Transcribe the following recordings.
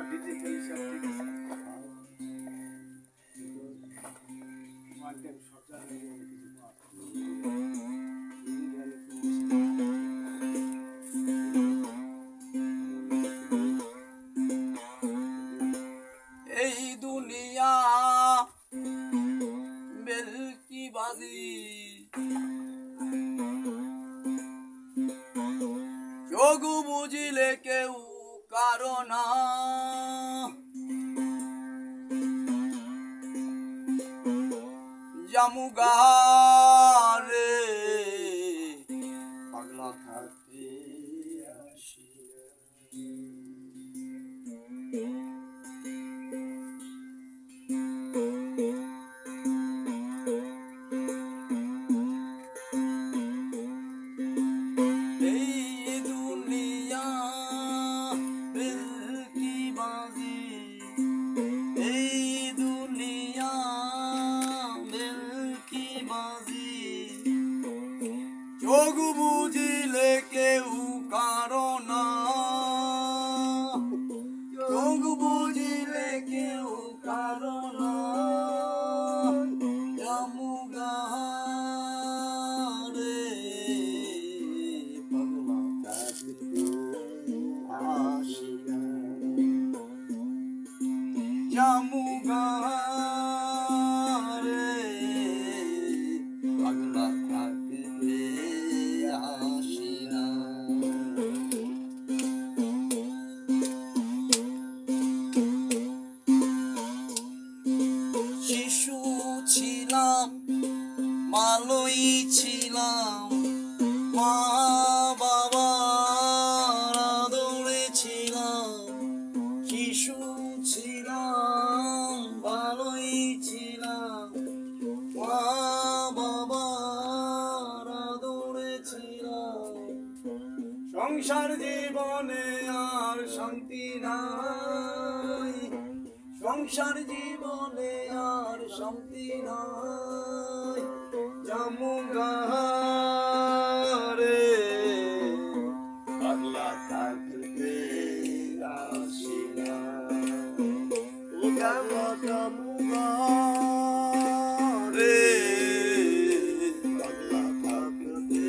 Digital সব ঠিক আছে ওয়ান টাইম শর্ট লাগে কিছু এই দুনিয়া বেলকি বাজি যোগ বুঝিলে কেউ কারণ জামুগারে পাগলা থাকতে আসি যোগ বুঝিলে কেউ কারণ যোগ বুঝিলে কেউ কারণ জামুগারে পাগলা থাকতে আসি জামুগারে পাগলা থাকতে আসি না। শিশু ছিলাম মালই ছিলাম মা বাবার আদরে ছিলাম শিশু ছিলাম ভালোই ছিলাম মা বাবার আদরে ছিলাম সংসার জীবনে আর শান্তি নাই সংসার জীবনে আর শান্তি নাই জামুগারে পাগলা থাকতে আসি না জামুগারে পাগলা থাকতে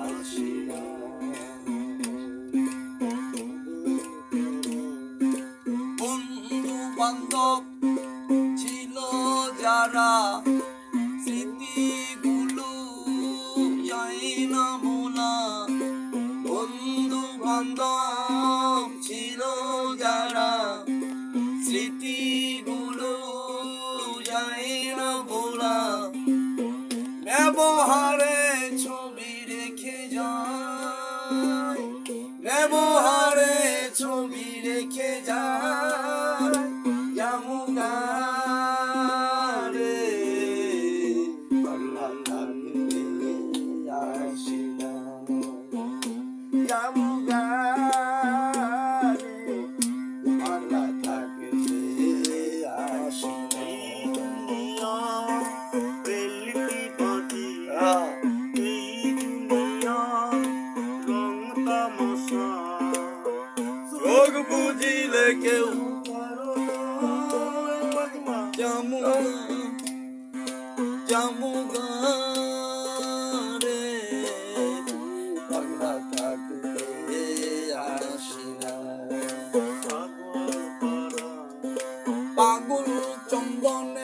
আসি না। বন্ধু বান্ধব ছিল যারা স্মৃতিগুলো যায় না ভোলা বন্ধু বান্ধব ছিল যারা স্মৃতিগুলো যায় না ভোলা ব্যবহারে ছবি রেখে যায় ব্যবহারে ছবি রেখে যায় জামুগারে পাগলা থাকতে আসি না জামুগারে পাগলা থাকতে আসি না। বেলকি বাজি এই দুনিয়া রং তামাশা যোগ বুঝিলে কেউ জামুগারে পাগলা থাকতে আসি না। পাগল